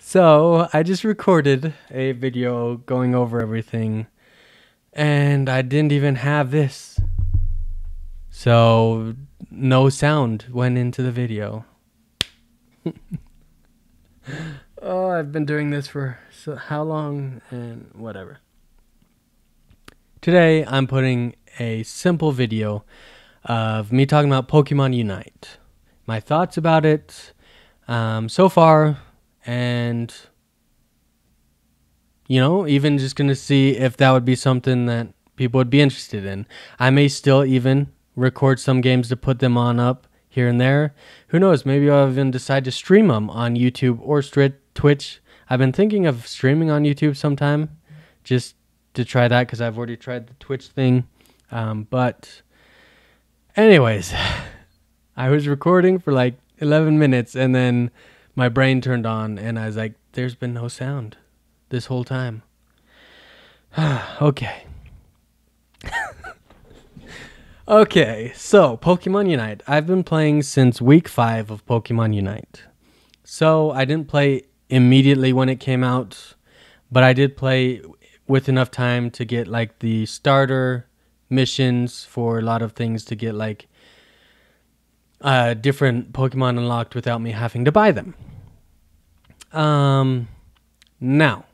So I just recorded a video going over everything, and I didn't even have this. So no sound went into the video. Oh, I've been doing this for how long and whatever. Today I'm putting a simple video of me talking about Pokemon Unite. My thoughts about it so far, and even just gonna see if that would be something that people would be interested in. I may still even record some games to put them up here and there. Who knows? Maybe I'll even decide to stream them on YouTube or Twitch. I've been thinking of streaming on YouTube sometime, just to try that because I've already tried the Twitch thing. But anyways, I was recording for like 11 minutes and then my brain turned on and I was like, there's been no sound this whole time. Okay. Okay, so Pokemon Unite. I've been playing since week 5 of Pokemon Unite. So I didn't play immediately when it came out, but I did play with enough time to get like the starter missions for a lot of things, to get like different Pokemon unlocked without me having to buy them. Now,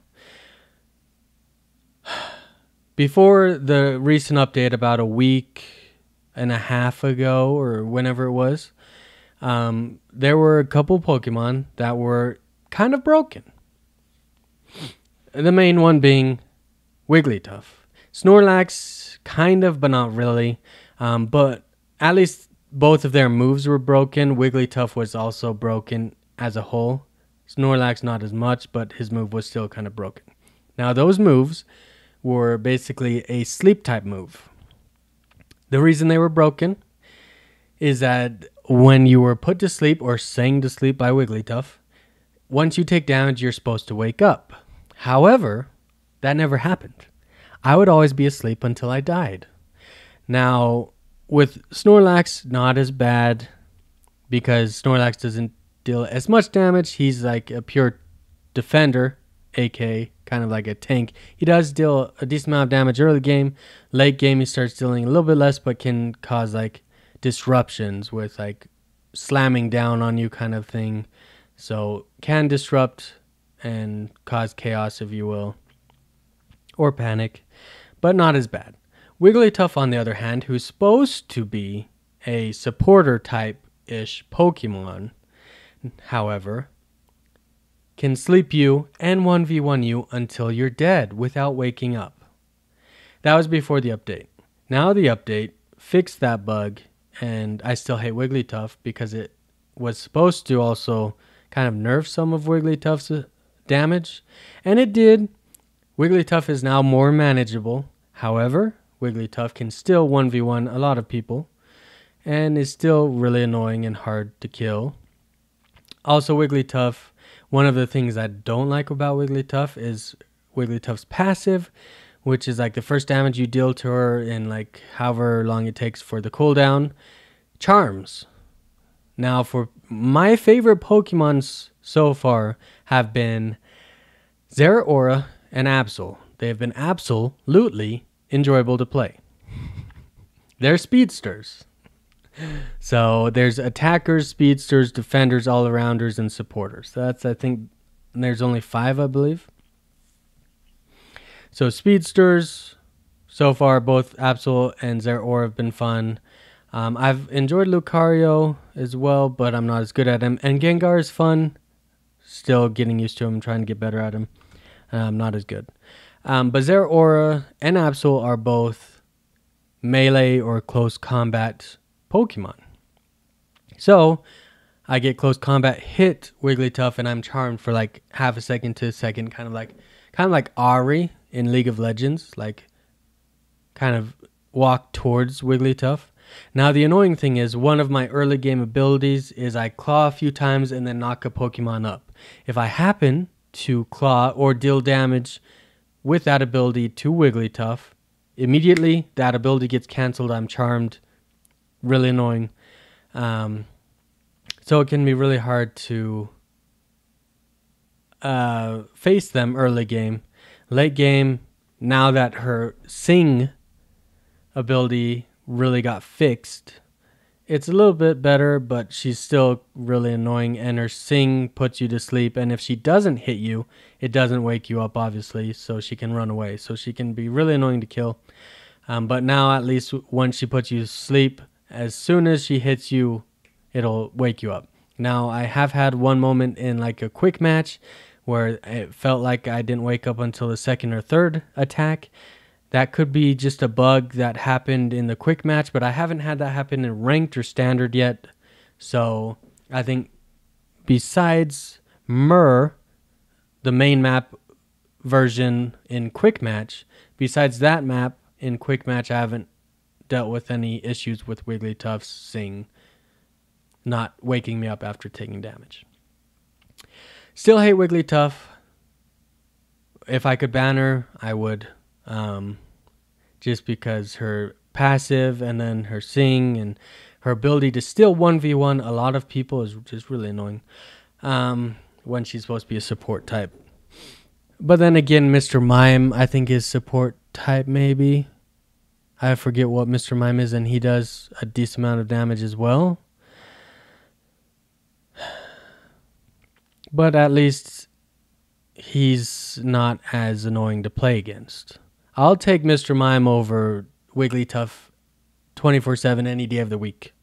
before the recent update about a week and a half ago or whenever it was, there were a couple Pokemon that were kind of broken. The main one being Wigglytuff. Snorlax, kind of, but not really. But at least both of their moves were broken. Wigglytuff was also broken as a whole. Snorlax not as much, but his move was still kind of broken. Now those moves were basically a sleep type move. The reason they were broken is that when you were put to sleep or sang to sleep by Wigglytuff, once you take damage, you're supposed to wake up. However, that never happened. I would always be asleep until I died. Now, with Snorlax, not as bad, because Snorlax doesn't deal as much damage. He's like a pure defender, aka kind of like a tank. He does deal a decent amount of damage early game. Late game, he starts dealing a little bit less, but can cause like disruptions with like slamming down on you kind of thing. So can disrupt and cause chaos, if you will, or panic, but not as bad. Wigglytuff, on the other hand, who's supposed to be a supporter type-ish Pokemon, however, can sleep you and 1v1 you until you're dead without waking up. That was before the update. Now the update fixed that bug, and I still hate Wigglytuff because it was supposed to also kind of nerf some of Wigglytuff's damage, and it did. Wigglytuff is now more manageable. However, Wigglytuff can still 1v1 a lot of people and is still really annoying and hard to kill. Also, Wigglytuff, one of the things I don't like about Wigglytuff is Wigglytuff's passive, which is like the first damage you deal to her in like however long it takes for the cooldown, charms. Now, for my favorite Pokemon so far have been Zeraora and Absol. They have been absolutely enjoyable to play. They're speedsters. So there's attackers, speedsters, defenders, all-arounders, and supporters. That's, I think, there's only 5, I believe. So speedsters, so far, both Absol and Zeraora have been fun. I've enjoyed Lucario as well, but I'm not as good at him. And Gengar is fun. Still getting used to him, trying to get better at him. I'm not as good. But Zeraora and Absol are both melee or close combat Pokemon. So I get close combat, hit Wigglytuff, and I'm charmed for like half a second to a second, kind of like Ari in League of Legends, like kind of walk towards Wigglytuff. Now the annoying thing is, one of my early game abilities is I claw a few times and then knock a Pokemon up. If I happen to claw or deal damage with that ability to Wigglytuff, immediately that ability gets cancelled. I'm charmed. Really annoying. So it can be really hard to face them early game. Late game, now that her Sing ability really got fixed, it's a little bit better, but she's still really annoying, and her Sing puts you to sleep, and if she doesn't hit you, it doesn't wake you up, obviously, so she can run away. So she can be really annoying to kill. But now, at least once she puts you to sleep, as soon as she hits you, it'll wake you up. Now, I have had one moment in like a quick match where it felt like I didn't wake up until the second or third attack. That could be just a bug that happened in the quick match, but I haven't had that happen in ranked or standard yet. So I think besides the main map version in quick match, besides that map in quick match, I haven't dealt with any issues with Wigglytuff's Sing not waking me up after taking damage. Still hate Wigglytuff. If I could ban her, I would. Just because her passive and then her Sing and her ability to still 1v1 a lot of people is just really annoying when she's supposed to be a support type. But then again, Mr. Mime, I think, is support type maybe. I forget what Mr. Mime is, and he does a decent amount of damage as well. But at least he's not as annoying to play against. I'll take Mr. Mime over Wigglytuff 24/7 any day of the week.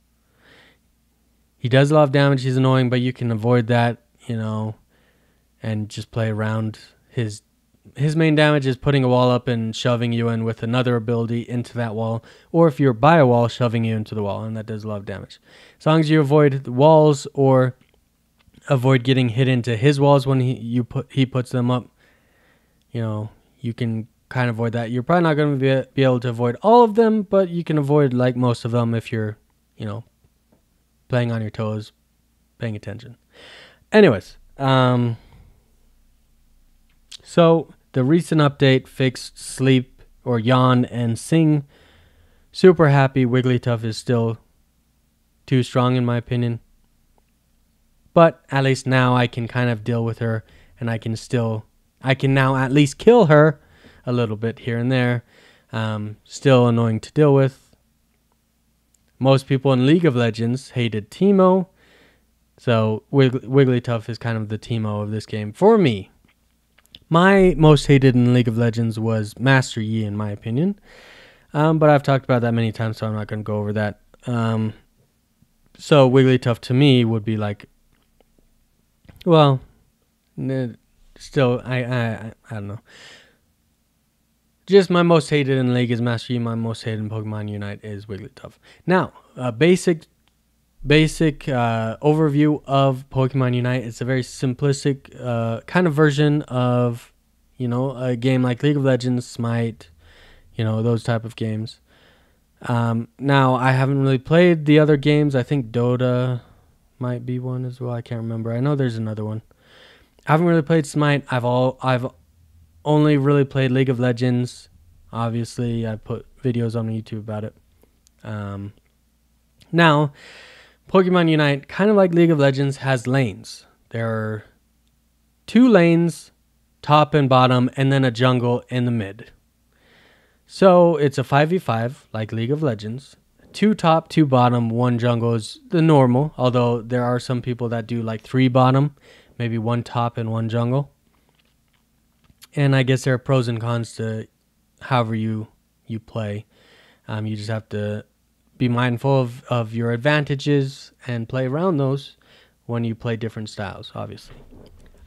He does a lot of damage. He's annoying, but you can avoid that, and just play around. His main damage is putting a wall up and shoving you in with another ability into that wall, or if you're by a wall, shoving you into the wall, and that does a lot of damage. As long as you avoid the walls or avoid getting hit into his walls when he puts them up, you can kind of avoid that. You're probably not going to be able to avoid all of them, but you can avoid like most of them if you're, playing on your toes, paying attention. Anyways, so the recent update fixed Sleep or Yawn and Sing. Super happy. Wigglytuff is still too strong in my opinion. But at least now I can kind of deal with her, and I can now at least kill her a little bit here and there. Still annoying to deal with. Most people in League of Legends hated Teemo, so Wigglytuff is kind of the Teemo of this game for me. My most hated in League of Legends was Master Yi, in my opinion. But I've talked about that many times, so I'm not going to go over that. So Wigglytuff to me would be like, well, still, I don't know. Just my most hated in League is Master Yi. My most hated in Pokemon Unite is Wigglytuff. Now, basic overview of Pokemon Unite. It's a very simplistic kind of version of, a game like League of Legends, Smite, those type of games. Now, I haven't really played the other games. I think Dota might be one as well. I can't remember. I know there's another one. I haven't really played Smite. I've only really played League of Legends. Obviously, I put videos on YouTube about it. Now, Pokemon Unite, kind of like League of Legends, has lanes. There are 2 lanes, top and bottom, and then a jungle in the mid. So it's a 5v5, like League of Legends. 2 top, 2 bottom, 1 jungle is the normal, although there are some people that do like 3 bottom, maybe 1 top and 1 jungle. And I guess there are pros and cons to however you play. You just have to be mindful of your advantages and play around those when you play different styles, obviously.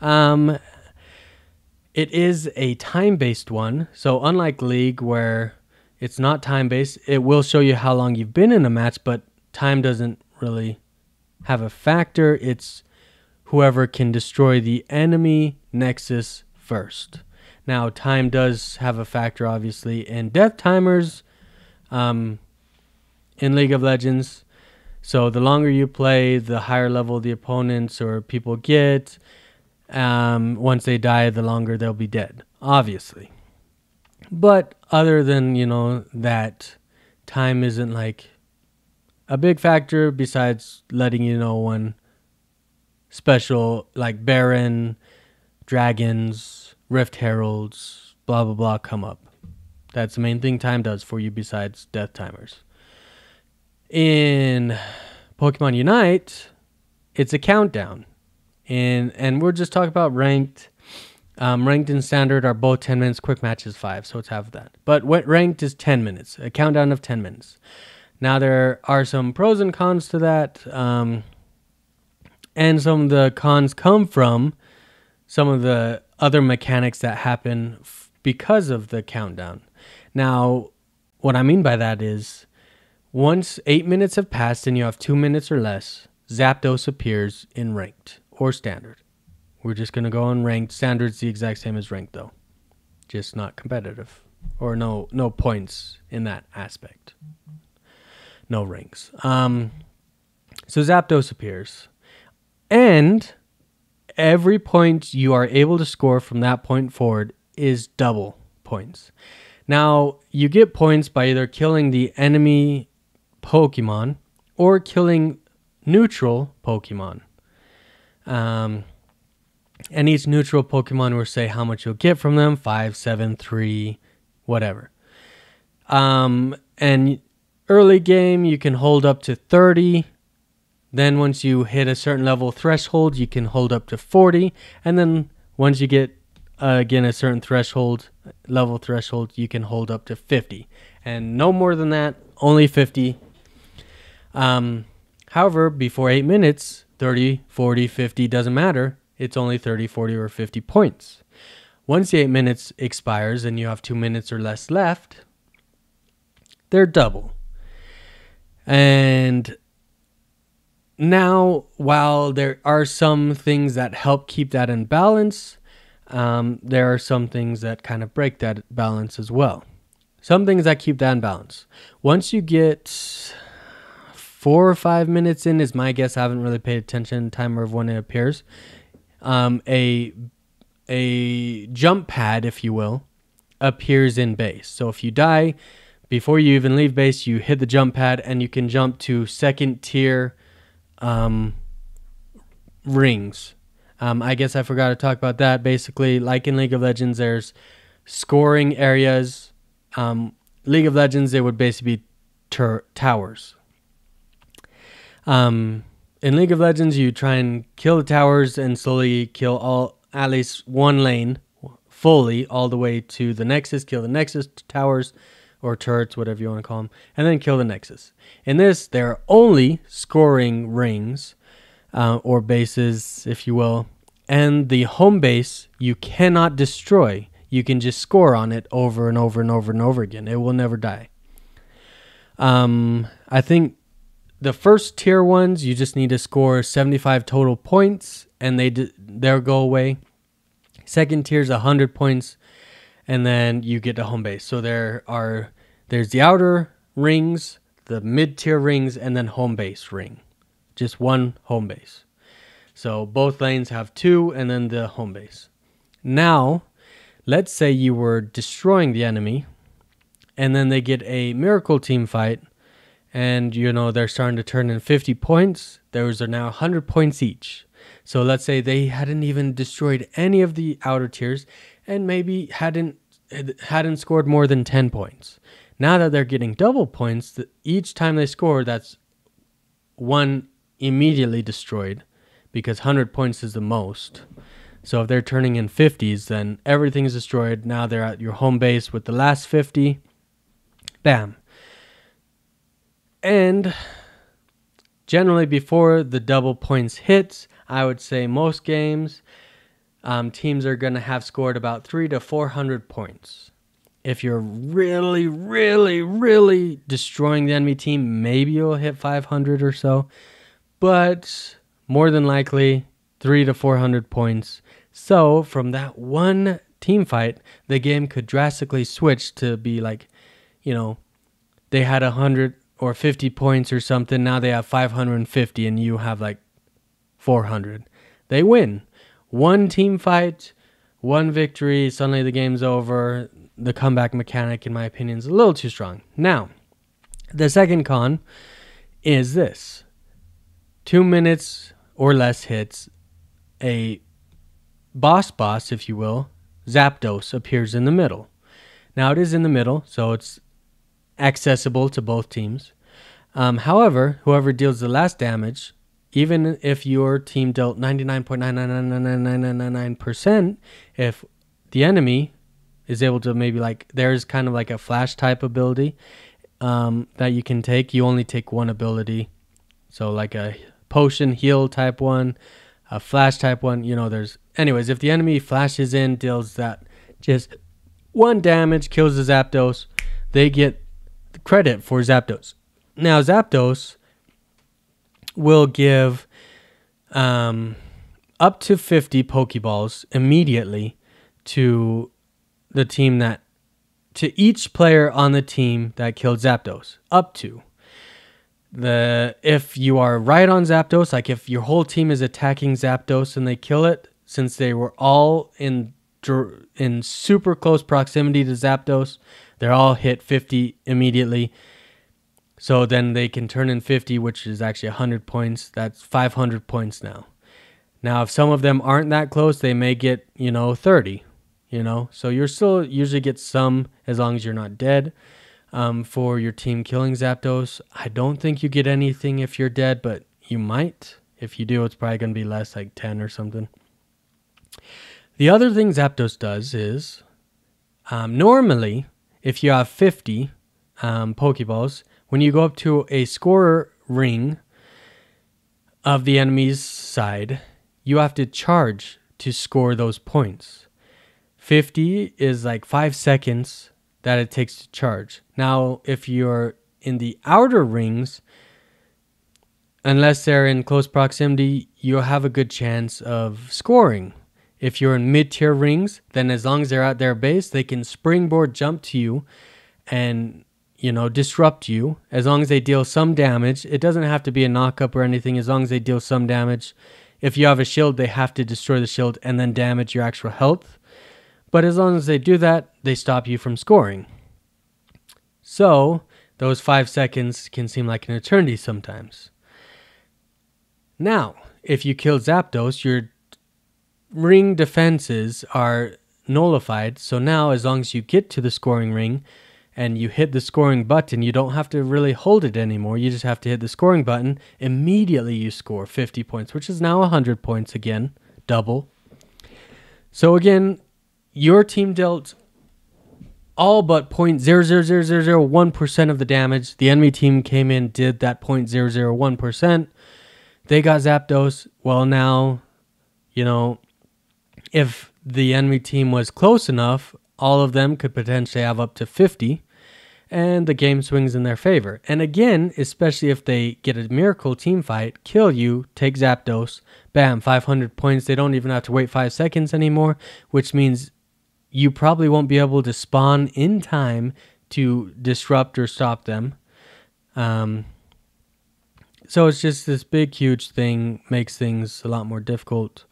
It is a time-based one. So unlike League, where it's not time-based, it will show you how long you've been in a match, but time doesn't really have a factor. It's whoever can destroy the enemy nexus first. Now, time does have a factor, obviously, in death timers in League of Legends. So the longer you play, the higher level the opponents or people get. Once they die, the longer they'll be dead, obviously. But other than, that time isn't like a big factor besides letting you know when special, like Baron, dragons, rift heralds, blah blah blah come up. That's the main thing time does for you besides death timers. In Pokemon Unite, it's a countdown. And we're just talking about ranked. Ranked and standard are both 10 minutes. Quick match is 5, so it's half of that. But what ranked is 10 minutes, a countdown of 10 minutes. Now, there are some pros and cons to that. And some of the cons come from some of the other mechanics that happen because of the countdown. Now, what I mean by that is once 8 minutes have passed and you have 2 minutes or less, Zapdos appears in ranked or standard. We're just going to go on ranked. Standard's the exact same as ranked, though. Just not competitive. Or no points in that aspect. No ranks. So Zapdos appears. And every point you are able to score from that point forward is double points. Now, you get points by either killing the enemy Pokemon or killing neutral Pokemon. And each neutral Pokemon will say how much you'll get from them, 5, 7, 3, whatever. And early game, you can hold up to 30. Then once you hit a certain level threshold, you can hold up to 40. And then once you get, again, a certain level threshold, you can hold up to 50. And no more than that, only 50. However, before 8 minutes, 30, 40, 50, doesn't matter. It's only 30, 40, or 50 points. Once the 8 minutes expires and you have 2 minutes or less left, they're double. And now, while there are some things that help keep that in balance, there are some things that kind of break that balance as well. Some things that keep that in balance. Once you get 4 or 5 minutes in, is my guess. I haven't really paid attention to the timer of when it appears. A jump pad, if you will, appears in base. So if you die, before you even leave base, you hit the jump pad and you can jump to second tier rings. I guess I forgot to talk about that. Basically, like in League of Legends, there's scoring areas. League of Legends, they would basically be towers. In League of Legends, you try and kill the towers and slowly kill at least one lane fully all the way to the Nexus, kill the Nexus towers or turrets, whatever you want to call them, and then kill the Nexus. In this, there are only scoring rings or bases, if you will, and the home base you cannot destroy. You can just score on it over and over and over and over again. It will never die. I think the first tier ones, you just need to score 75 total points, and they'll go away. Second tier is 100 points, and then you get to home base. So there's the outer rings, the mid-tier rings, and then home base ring. Just one home base. So both lanes have 2, and then the home base. Now, let's say you were destroying the enemy, and then they get a miracle team fight, and they're starting to turn in 50 points. Those are now 100 points each. So let's say they hadn't even destroyed any of the outer tiers and maybe hadn't scored more than 10 points. Now that they're getting double points, each time they score, that's one immediately destroyed because 100 points is the most. So if they're turning in 50s, then everything's destroyed. Now they're at your home base with the last 50. Bam. And generally before the double points hits, I would say most games, teams are going to have scored about 300 to 400 points. If you're really, really, really destroying the enemy team, maybe you'll hit 500 or so. But more than likely, 300 to 400 points. So from that one team fight, the game could drastically switch to be like, they had 100 or 50 points or something. Now they have 550 and you have like 400. They win. One team fight, one victory, suddenly the game's over. The comeback mechanic, in my opinion, is a little too strong. Now, the second con is this. 2 minutes or less hits, a boss, if you will, Zapdos, appears in the middle. Now it is in the middle, so it's accessible to both teams. However, whoever deals the last damage, even if your team dealt 99.9999999%, if the enemy is able to maybe like, there's kind of like a flash type ability that you can take. You only take one ability. So like a potion heal type one, a flash type one, anyways, if the enemy flashes in, deals that just one damage, kills the Zapdos, they get the credit for Zapdos. Now Zapdos will give up to 50 Pokeballs immediately to the team to each player on the team that killed Zapdos. Up to. If you are right on Zapdos, like if your whole team is attacking Zapdos and they kill it, since they were all in super close proximity to Zapdos, they're all hit 50 immediately. So then they can turn in 50, which is actually 100 points. That's 500 points now. Now, if some of them aren't that close, they may get, 30, So you're still usually get some as long as you're not dead. For your team killing Zapdos, I don't think you get anything if you're dead, but you might. If you do, it's probably going to be less, like 10 or something. The other thing Zapdos does is, normally, if you have 50 Pokeballs, when you go up to a score ring of the enemy's side, you have to charge to score those points. 50 is like 5 seconds that it takes to charge. Now, if you're in the outer rings, unless they're in close proximity, you'll have a good chance of scoring. If you're in mid-tier rings, then as long as they're at their base, they can springboard jump to you and, disrupt you. As long as they deal some damage, it doesn't have to be a knock-up or anything. As long as they deal some damage, if you have a shield, they have to destroy the shield and then damage your actual health. But as long as they do that, they stop you from scoring. So those 5 seconds can seem like an eternity sometimes. Now, if you kill Zapdos, your ring defenses are nullified. So now, as long as you get to the scoring ring and you hit the scoring button, you don't have to really hold it anymore. You just have to hit the scoring button. Immediately you score 50 points, which is now 100 points again, double. So again, your team dealt all but 0.00001% of the damage. The enemy team came in, did that 0.001%. They got Zapdos. Well, now, if the enemy team was close enough, all of them could potentially have up to 50, and the game swings in their favor. And again, especially if they get a miracle team fight, kill you, take Zapdos, bam, 500 points. They don't even have to wait 5 seconds anymore, which means you probably won't be able to spawn in time to disrupt or stop them. So it's just this big, huge thing, makes things a lot more difficult.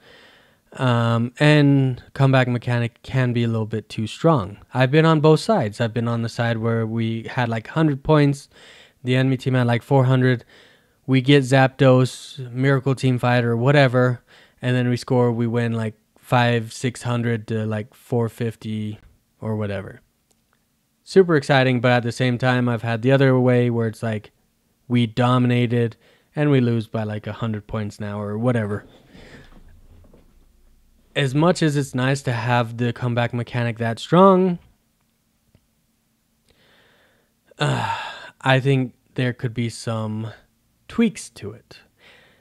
And comeback mechanic can be a little bit too strong. I've been on both sides. I've been on the side where we had like 100 points. The enemy team had like 400. We get Zapdos, miracle team fight or whatever. And then we win like 500-600 to like 450 or whatever. Super exciting, but at the same time, I've had the other way where it's like we dominated and we lose by like 100 points now or whatever. As much as it's nice to have the comeback mechanic that strong, I think there could be some tweaks to it.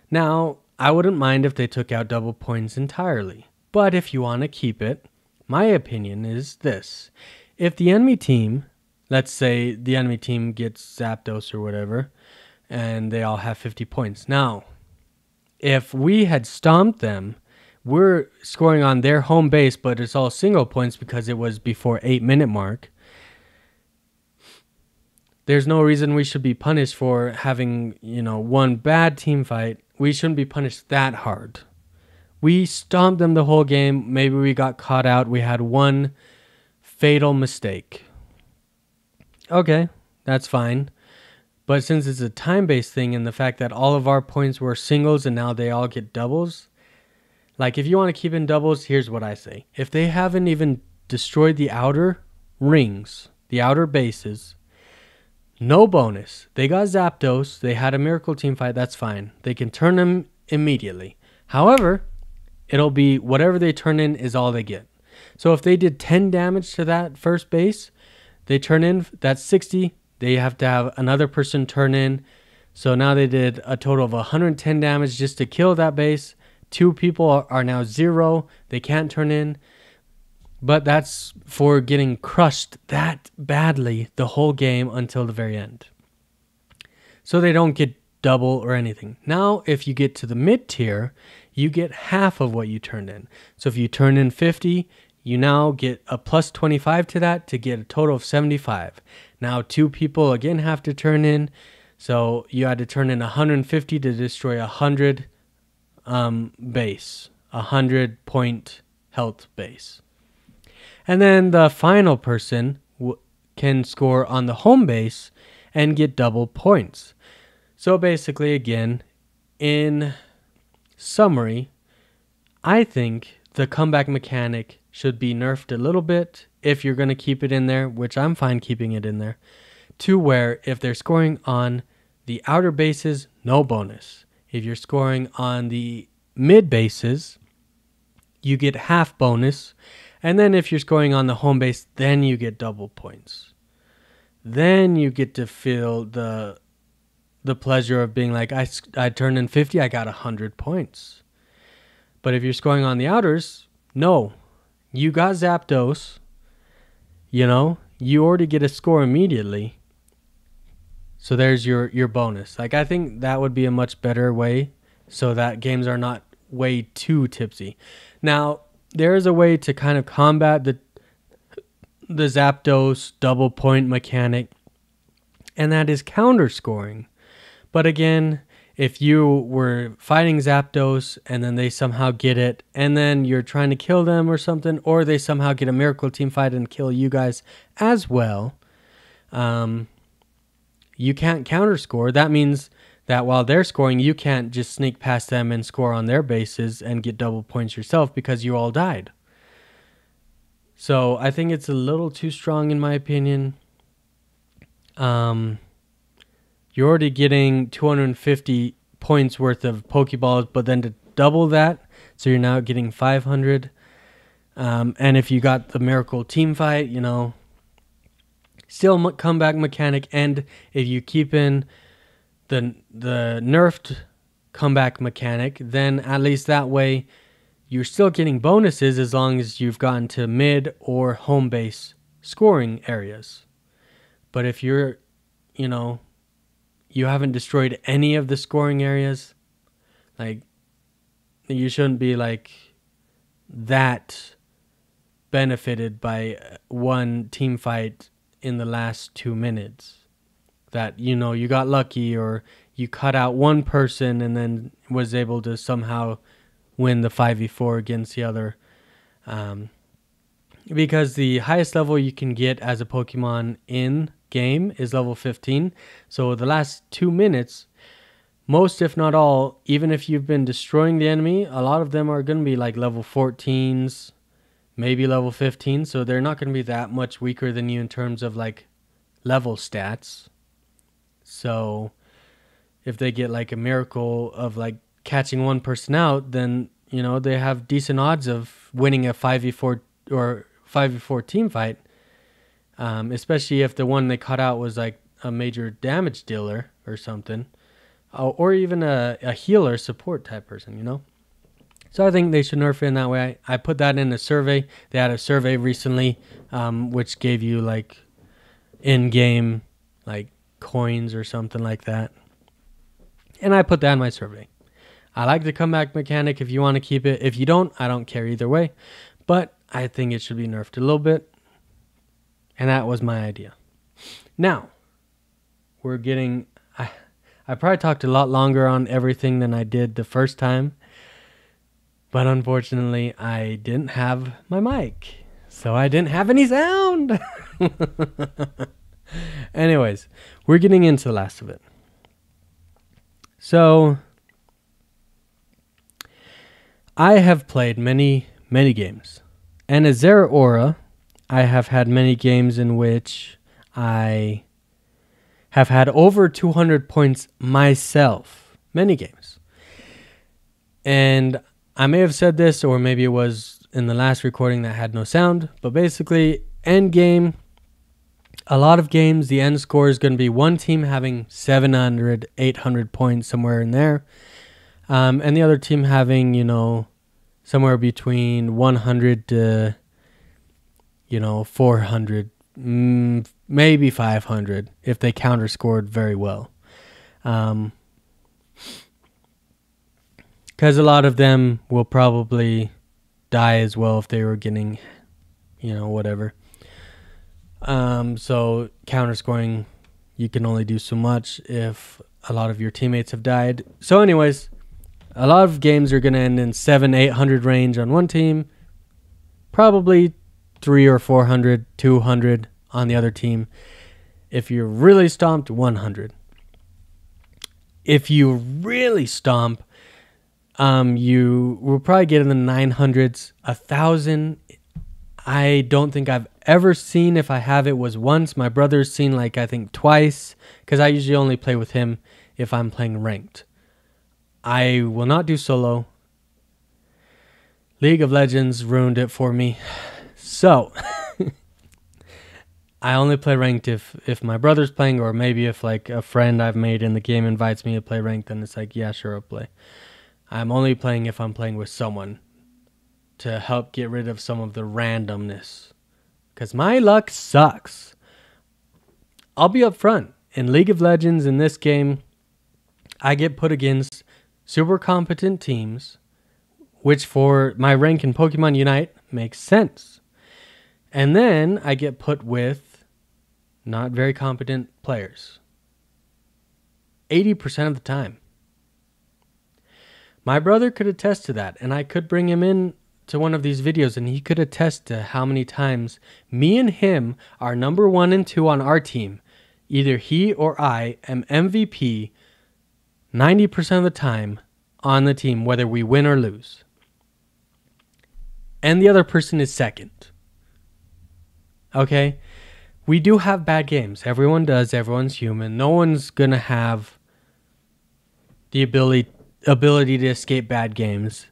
Now, I wouldn't mind if they took out double points entirely. But if you want to keep it, my opinion is this. If the enemy team, let's say the enemy team gets Zapdos or whatever, and they all have 50 points. Now, if we had stomped them, we're scoring on their home base, but it's all single points because it was before 8-minute mark. There's no reason we should be punished for having, one bad team fight. We shouldn't be punished that hard. We stomped them the whole game. Maybe we got caught out. We had one fatal mistake. Okay, that's fine. But since it's a time-based thing and the fact that all of our points were singles and now they all get doubles, Like, if you want to keep in doubles, here's what I say. If they haven't even destroyed the outer rings, the outer bases, no bonus. They got Zapdos. They had a Miracle Team fight. That's fine. They can turn them immediately. However, it'll be whatever they turn in is all they get. So if they did 10 damage to that first base, they turn in, that's 60. They have to have another person turn in. So now they did a total of 110 damage just to kill that base. 2 people are now 0. They can't turn in. But that's for getting crushed that badly the whole game until the very end. So they don't get double or anything. Now, if you get to the mid tier, you get half of what you turned in. So if you turn in 50, you now get a plus 25 to that to get a total of 75. Now 2 people again have to turn in. So you had to turn in 150 to destroy 100 base, 100 point health base. And then the final person can score on the home base and get double points. So basically, again, in summary, I think the comeback mechanic should be nerfed a little bit if you're going to keep it in there, which I'm fine keeping it in there, to where if they're scoring on the outer bases, no bonus. If you're scoring on the mid bases, you get half bonus. And then if you're scoring on the home base, then you get double points. Then you get to feel the pleasure of being like, I turned in 50, I got 100 points. But if you're scoring on the outers, no. You got Zapdos, you already get a score immediately. So there's your bonus. Like, I think that would be a much better way so that games are not way too tipsy. Now, there is a way to kind of combat the Zapdos double point mechanic, and that is counter scoring. But again, if you were fighting Zapdos and then they somehow get it, and then you're trying to kill them or something, or they somehow get a Miracle Team fight and kill you guys as well, you can't counter score. That means that while they're scoring, you can't just sneak past them and score on their bases and get double points yourself because you all died. So I think it's a little too strong in my opinion. You're already getting 250 points worth of Pokeballs, but then to double that, so you're now getting 500. And if you got the Miracle Team fight, still comeback mechanic, and if you keep in the nerfed comeback mechanic, then at least that way you're still getting bonuses as long as you've gotten to mid or home base scoring areas. But if you're, you haven't destroyed any of the scoring areas, like, you shouldn't be like that benefited by one team fight in the last 2 minutes. That, you got lucky or you cut out one person and then was able to somehow win the 5v4 against the other. Because the highest level you can get as a Pokemon in game is level 15. So the last 2 minutes, most if not all, even if you've been destroying the enemy, a lot of them are going to be like level 14s, maybe level 15. So they're not going to be that much weaker than you in terms of like level stats. So if they get like a miracle of like catching one person out, then, they have decent odds of winning a 5v4 or 5v4 team fight. Especially if the one they cut out was like a major damage dealer or something. Or even a healer support type person, So I think they should nerf it in that way. I put that in a survey. They had a survey recently, which gave you like in-game like coins or something like that. And I put that in my survey. I like the comeback mechanic if you want to keep it. If you don't, I don't care either way. But I think it should be nerfed a little bit. And that was my idea. Now, we're getting... I probably talked a lot longer on everything than I did the first time. But unfortunately, I didn't have my mic. So I didn't have any sound. Anyways, we're getting into the last of it. So, I have played many, many games. And as Zeraora, I have had many games in which I have had over 200 points myself. Many games. And I may have said this, or maybe it was in the last recording that had no sound, but basically, end game, a lot of games, the end score is going to be one team having 700, 800 points, somewhere in there. And the other team having, somewhere between 100 to, 400, maybe 500 if they counter scored very well. Because a lot of them will probably die as well if they were getting, whatever. So counter scoring, you can only do so much if a lot of your teammates have died. So anyways, a lot of games are going to end in 700-800 range on one team. Probably 300 or 400, 200 on the other team. If you're really stomped, 100. If you really stomp, you will probably get in the 900s, 1,000. I don't think I've ever seen. If I have, it was once. My brother's seen I think twice, because I usually only play with him if I'm playing ranked. I will not do solo. League of Legends ruined it for me. So I only play ranked if my brother's playing, or maybe if a friend I've made in the game invites me to play ranked, then it's yeah, sure, I'll play. I'm only playing if I'm playing with someone to help get rid of some of the randomness, because my luck sucks. I'll be up front. In League of Legends, in this game, I get put against super competent teams, which for my rank in Pokemon Unite makes sense. And then I get put with not very competent players 80% of the time. My brother could attest to that, and I could bring him in to one of these videos, and he could attest to how many times me and him are number 1 and 2 on our team. Either he or I am MVP 90% of the time on the team, whether we win or lose. And the other person is second. Okay? We do have bad games. Everyone does. Everyone's human. No one's going to have the ability to escape bad games.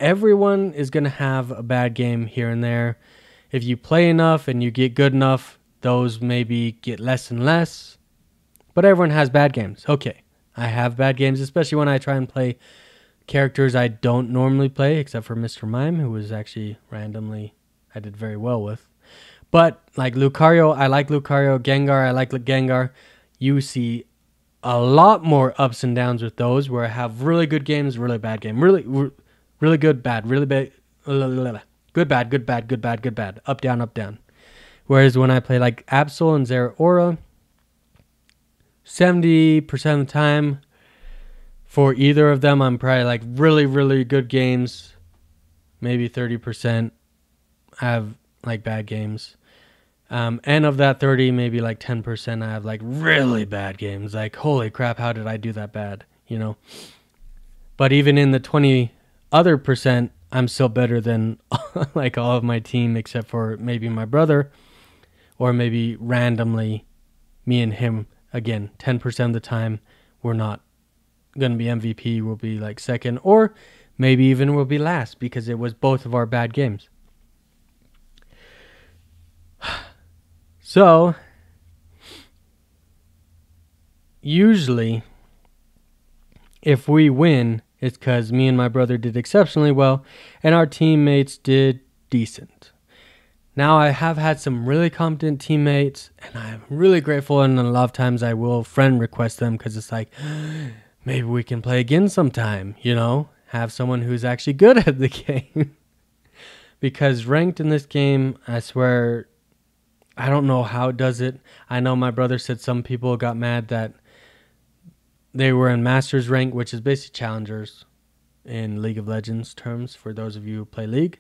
Everyone is going to have a bad game here and there. If you play enough and you get good enough, those maybe get less and less. But everyone has bad games. Okay, I have bad games, especially when I try and play characters I don't normally play, except for Mr. Mime, who was actually randomly I did very well with. But like Lucario, I like Lucario. Gengar, I like Gengar. You see a lot more ups and downs with those, where I have really good games, really bad game, really good, bad, really bad, good, bad, good, bad, good, bad, good, bad, up, down, up, down. Whereas when I play like Absol and Zeraora, 70% of the time for either of them, I'm probably like really, really good games. Maybe 30% have like bad games. And of that 30, maybe like 10% I have like really bad games. Like, holy crap, how did I do that bad? But even in the 20 other percent, I'm still better than like all of my team, except for maybe my brother, or maybe randomly me and him. Again, 10% of the time, we're not going to be MVP. We'll be like second, or maybe even we'll be last, because it was both of our bad games. So, usually, if we win, it's because me and my brother did exceptionally well, and our teammates did decent. Now, I have had some really competent teammates, and I'm really grateful, and a lot of times I will friend request them, because it's like, maybe we can play again sometime, have someone who's actually good at the game. Because ranked in this game, I swear, I don't know how it does it. I know my brother said some people got mad that they were in Masters rank, which is basically challengers in League of Legends terms, for those of you who play League.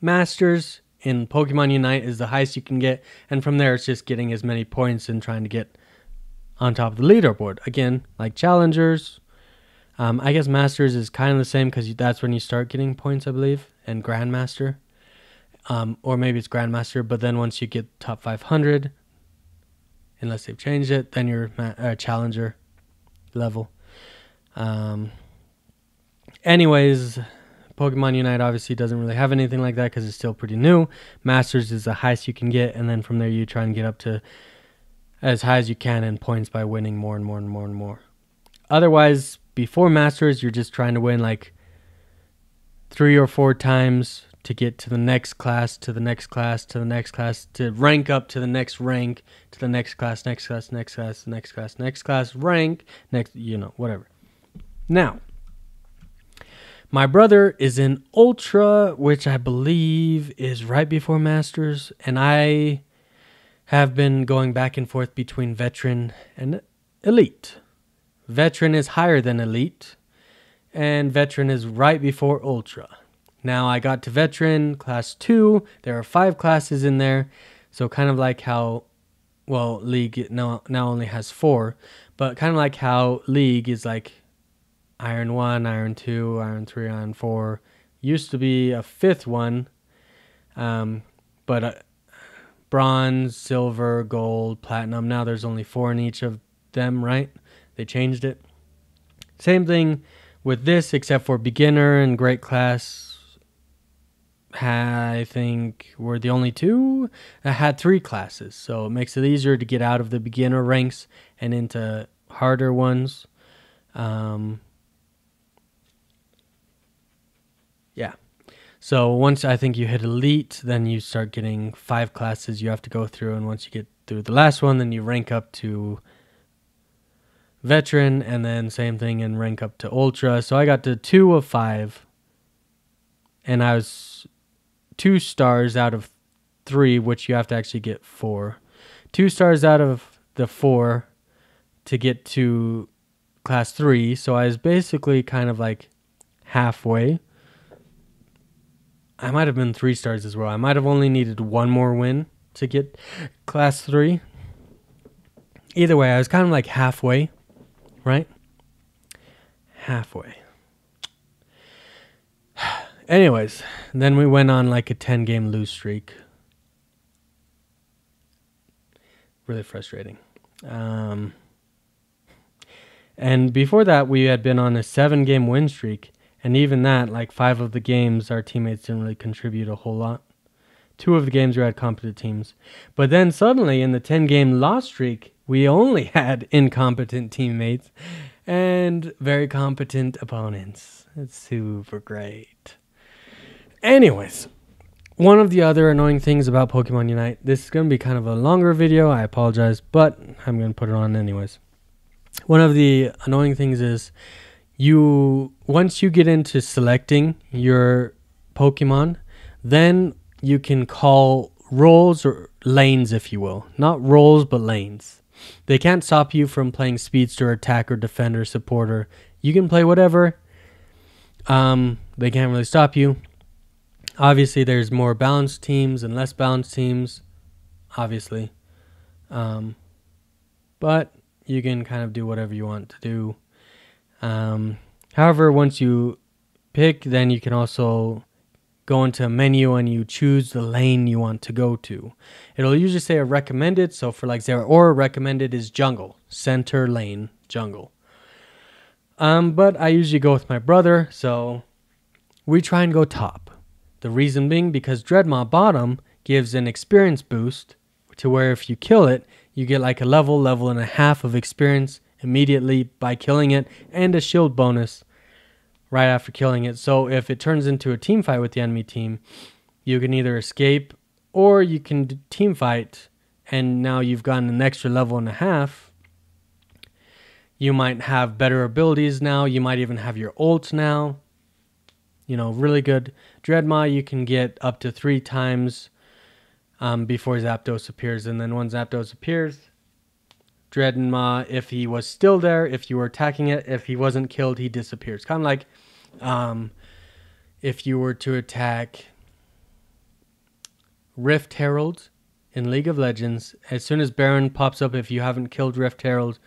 Masters in Pokemon Unite is the highest you can get, and from there it's just getting as many points and trying to get on top of the leaderboard. Again, like challengers, I guess Masters is kind of the same because that's when you start getting points, I believe, and Grandmaster. Or maybe it's Grandmaster, but then once you get top 500, unless they've changed it, then you're Challenger level. Anyways, Pokemon Unite obviously doesn't really have anything like that because it's still pretty new. Masters is the highest you can get, and then from there you try and get up to as high as you can in points by winning more and more and more and more. Otherwise, before Masters, you're just trying to win like 3 or 4 times to get to the next class, to the next class, to the next class, to rank up to the next rank, to the next class, next class, next class, next class, next class, rank, next, whatever. Now, my brother is in Ultra, which I believe is right before Masters, and I have been going back and forth between Veteran and Elite. Veteran is higher than Elite, and Veteran is right before Ultra. Now I got to Veteran, Class 2. There are 5 classes in there, so kind of like how, well, League now only has 4, but kind of like how League is like Iron 1, Iron 2, Iron 3, Iron 4. Used to be a 5th one, but Bronze, Silver, Gold, Platinum. Now there's only 4 in each of them, right? They changed it. Same thing with this, except for Beginner and Great Class. I think we're the only 2 that had 3 classes, so it makes it easier to get out of the beginner ranks and into harder ones. Yeah. So once I think you hit Elite, then you start getting 5 classes you have to go through, and once you get through the last one, then you rank up to Veteran, and then same thing and rank up to Ultra. So I got to 2 of 5, and I was 2 stars out of 3, which you have to actually get 4. 2 stars out of the 4 to get to Class 3, so I was basically kind of like halfway. I might have been 3 stars as well. I might have only needed 1 more win to get Class 3. Either way, I was kind of like halfway, right? Halfway. Anyways, then we went on like a 10-game lose streak. Really frustrating. And before that, we had been on a 7-game win streak. And even that, like 5 of the games, our teammates didn't really contribute a whole lot. 2 of the games we had competent teams. But then suddenly in the 10-game loss streak, we only had incompetent teammates and very competent opponents. It's super great. Anyways, one of the other annoying things about Pokemon Unite, this is going to be kind of a longer video, I apologize, but I'm going to put it on anyways. One of the annoying things is once you get into selecting your Pokemon, then you can call roles or lanes, if you will. Not roles, but lanes. They can't stop you from playing Speedster, Attacker, Defender, Supporter. You can play whatever. They can't really stop you. Obviously, there's more balanced teams and less balanced teams, obviously. But you can kind of do whatever you want to do. However, once you pick, then you can also go into a menu and you choose the lane you want to go to. It'll usually say a recommended. So for like Zeraora, recommended is jungle, center lane, jungle. But I usually go with my brother, so we try and go top. The reason being because Dreadmaw bottom gives an experience boost to where if you kill it, you get like a level and a half of experience immediately by killing it, and a shield bonus right after killing it. So if it turns into a team fight with the enemy team, you can either escape or you can team fight, and now you've gotten an extra level and a half. You might have better abilities now. You might even have your ult now. You know, really good. Dreadmaw you can get up to 3 times before Zapdos appears. And then when Zapdos appears, Dreadmaw, if he was still there, if you were attacking it, if he wasn't killed, he disappears. Kind of like if you were to attack Rift Herald in League of Legends, as soon as Baron pops up, if you haven't killed Rift Herald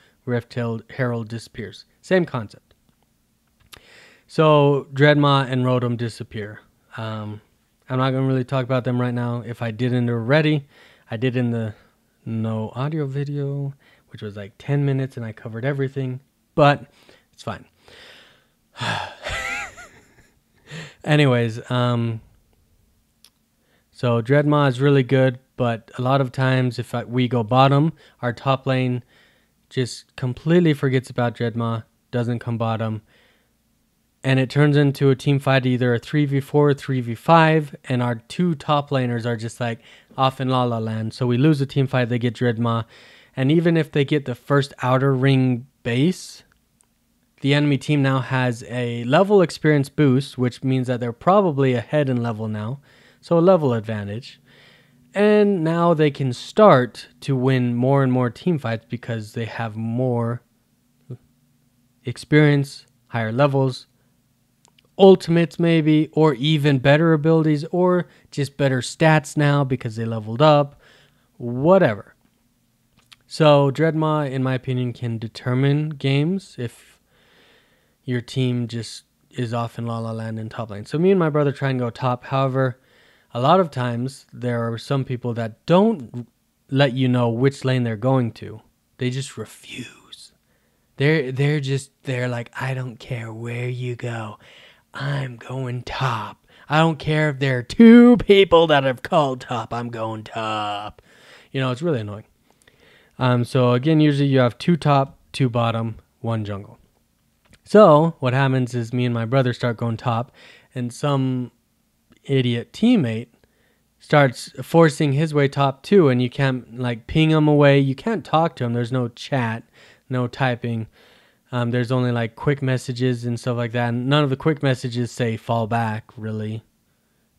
disappears. Same concept. So Dreadmaw and Rotom disappear. I'm not going to really talk about them right now. If I didn't already, I did in the no audio video, which was like 10 minutes, and I covered everything. But it's fine. Anyways, so Dreadmaw is really good, but a lot of times if we go bottom, our top lane just completely forgets about Dreadmaw, doesn't come bottom, and it turns into a team fight, either a 3v4 or 3v5, and our two top laners are just like off in La La Land. So we lose a team fight, they get Dreadmaw, and even if they get the first outer ring base, the enemy team now has a level experience boost, which means that they're probably ahead in level now, so a level advantage. And now they can start to win more and more team fights because they have more experience, higher levels, ultimates maybe, or even better abilities, or just better stats now because they leveled up, whatever. So Dreadmaw, in my opinion, can determine games if your team just is off in La La Land in top lane. So me and my brother try and go top. However, a lot of times there are some people that don't let you know which lane they're going to. They just refuse. They're like, I don't care where you go. I'm going top. I don't care if there are two people that have called top. I'm going top. You know, it's really annoying. So again, usually you have two top, two bottom, one jungle. So what happens is me and my brother start going top, and some idiot teammate starts forcing his way top too, and you can't like ping him away. You can't talk to him. There's no chat, no typing. There's only like quick messages and stuff like that. And none of the quick messages say fall back, really,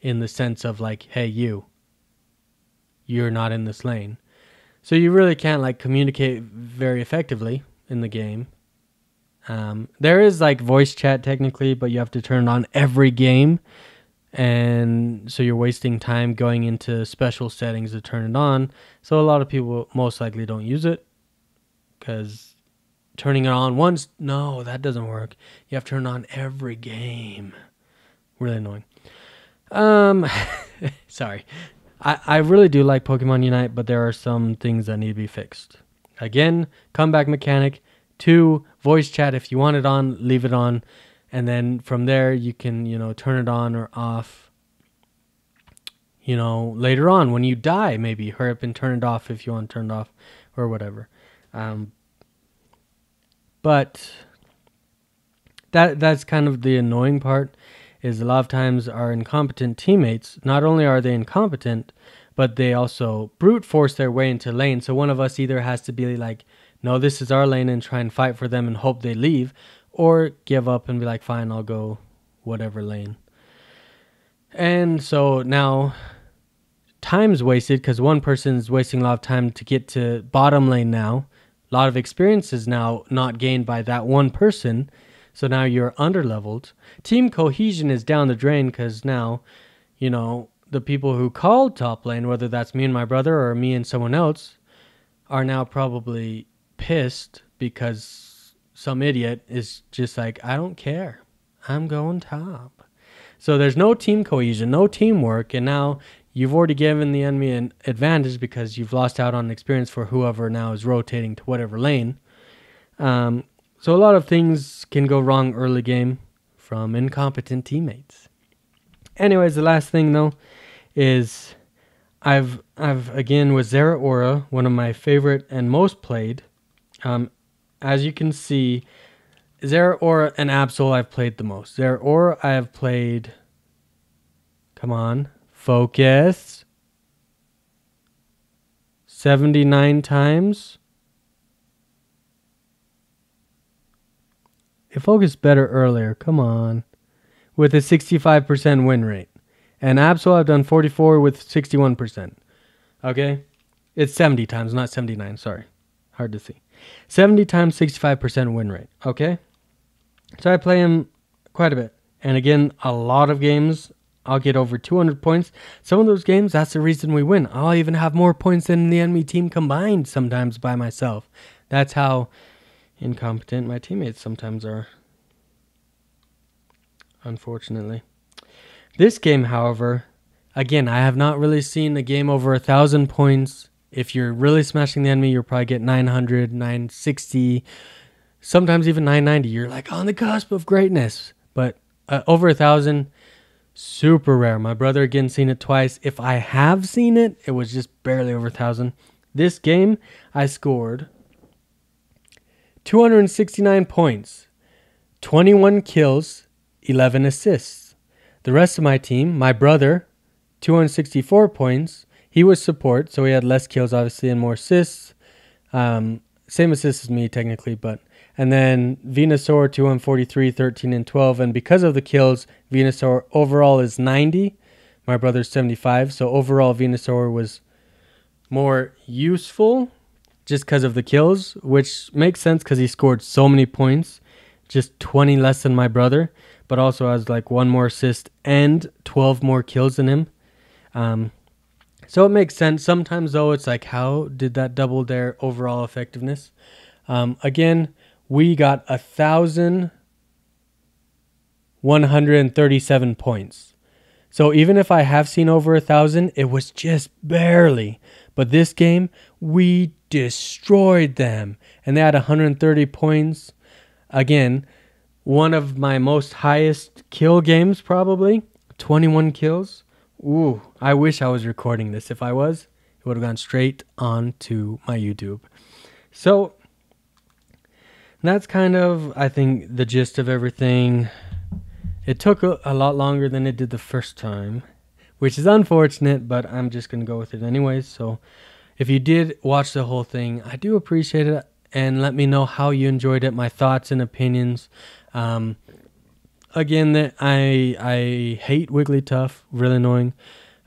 in the sense of like, hey, you're not in this lane. So you really can't like communicate very effectively in the game. There is like voice chat technically, but you have to turn it on every game. And so you're wasting time going into special settings to turn it on. So a lot of people most likely don't use it because turning it on once, no, that doesn't work. You have to turn it on every game. Really annoying. Sorry. I really do like Pokemon Unite, but there are some things that need to be fixed. Again, comeback mechanic. 2, voice chat. If you want it on, leave it on. And then from there, you can, turn it on or off. Later on when you die, maybe hurry up and turn it off if you want to turn it off or whatever. But that's kind of the annoying part, is a lot of times our incompetent teammates, not only are they incompetent, but they also brute force their way into lane. So one of us either has to be like, no, this is our lane, and try and fight for them and hope they leave, or give up and be like, fine, I'll go whatever lane. And so now time's wasted because one person's wasting a lot of time to get to bottom lane now. A lot of experience is now not gained by that one person. So now you're underleveled. Team cohesion is down the drain because now, the people who called top lane, whether that's me and my brother or me and someone else, are now probably pissed because some idiot is just like, I don't care. I'm going top. So there's no team cohesion, no teamwork, and now you've already given the enemy an advantage because you've lost out on experience for whoever now is rotating to whatever lane. So a lot of things can go wrong early game from incompetent teammates. Anyways, the last thing though is I've again with Zeraora, one of my favorite and most played. As you can see, Zeraora and Absol I've played the most. Zeraora I have played, come on, focus, 79 times. It focused better earlier, come on. With a 65% win rate. And Absol I've done 44 with 61%. Okay? It's 70 times, not 79, sorry. Hard to see. 70 times 65% win rate. Okay? So I play him quite a bit. And again, a lot of games, I'll get over 200 points. Some of those games, that's the reason we win. I'll even have more points than the enemy team combined sometimes by myself. That's how incompetent my teammates sometimes are. unfortunately. This game, however, again, I have not really seen a game over 1,000 points. If you're really smashing the enemy, you'll probably get 900, 960, sometimes even 990. You're like on the cusp of greatness. But over 1,000, super rare. My brother again seen it twice. If I have seen it, it was just barely over 1,000. This game, I scored 269 points, 21 kills, 11 assists. The rest of my team, my brother, 264 points. He was support, so he had less kills, obviously, and more assists. Same assists as me, technically, but... And then Venusaur, 243, 13, and 12. And because of the kills, Venusaur overall is 90. My brother's 75. So overall, Venusaur was more useful just because of the kills, which makes sense because he scored so many points. Just 20 less than my brother, but also has like 1 more assist and 12 more kills than him. So it makes sense. Sometimes, though, it's like, how did that double their overall effectiveness? Again, we got 1,137 points. So even if I have seen over 1,000, it was just barely. But this game, we destroyed them. And they had 130 points. Again, one of my most highest kill games, probably. 21 kills. Ooh, I wish I was recording this. If I was, it would have gone straight onto my YouTube. So that's kind of, I think, the gist of everything. It took a lot longer than it did the first time, which is unfortunate, but I'm just going to go with it anyways. So if you did watch the whole thing, I do appreciate it. And let me know how you enjoyed it, my thoughts and opinions. Again, I hate Wigglytuff, really annoying.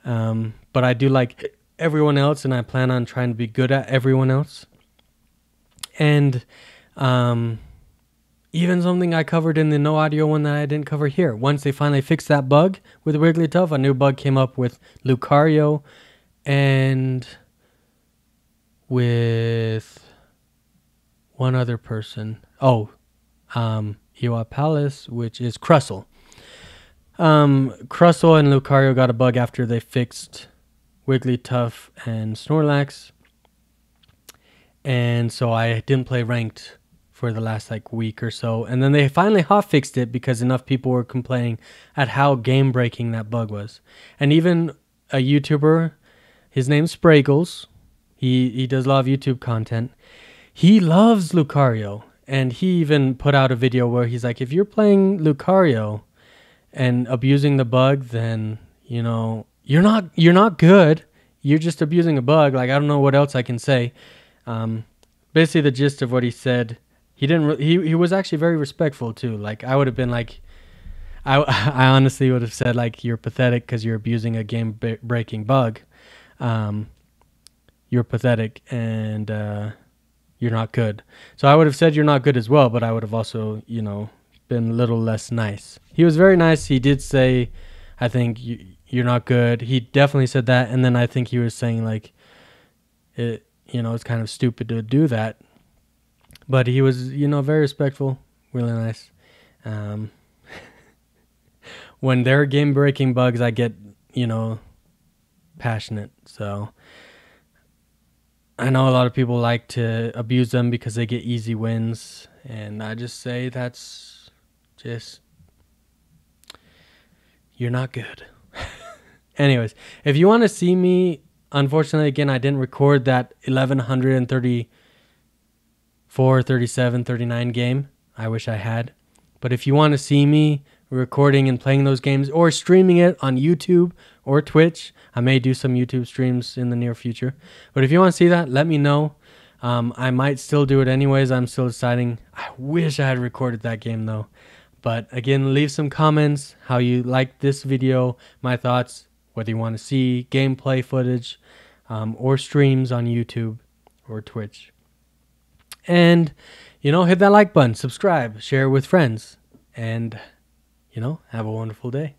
But I do like everyone else, and I plan on trying to be good at everyone else. And even something I covered in the no audio one that I didn't cover here. Once they finally fixed that bug with Wigglytuff, a new bug came up with Lucario and with one other person. Iwa Palace, which is Crustle. Crustle and Lucario got a bug after they fixed Wigglytuff and Snorlax. And so I didn't play ranked for the last week or so. And then they finally hot fixed it because enough people were complaining at how game breaking that bug was. And even a YouTuber, his name's Spraggles. He does a lot of YouTube content. He loves Lucario. And he even put out a video where he's like, if you're playing Lucario and abusing the bug, then, you're not good. You're just abusing a bug. I don't know what else I can say. Basically the gist of what he said, he was actually very respectful too. I would have been I honestly would have said you're pathetic because you're abusing a game breaking bug. You're pathetic and you're not good. So I would have said you're not good as well, but I would have also, been a little less nice. He was very nice. He did say, I think you're not good. He definitely said that. And then I think he was saying it's kind of stupid to do that. But he was, very respectful, really nice. When they're game-breaking bugs, I get, passionate. So I know a lot of people like to abuse them because they get easy wins. And I just say that's just, you're not good. Anyways, if you want to see me, unfortunately, again, I didn't record that 1134, 37, 39 game. I wish I had. But if you want to see me recording and playing those games or streaming it on YouTube or Twitch, I may do some YouTube streams in the near future. But if you want to see that, let me know. I might still do it anyways. I'm still deciding. I wish I had recorded that game, though. But again, leave some comments how you liked this video, my thoughts, whether you want to see gameplay footage or streams on YouTube or Twitch. And, hit that like button, subscribe, share with friends, and, have a wonderful day.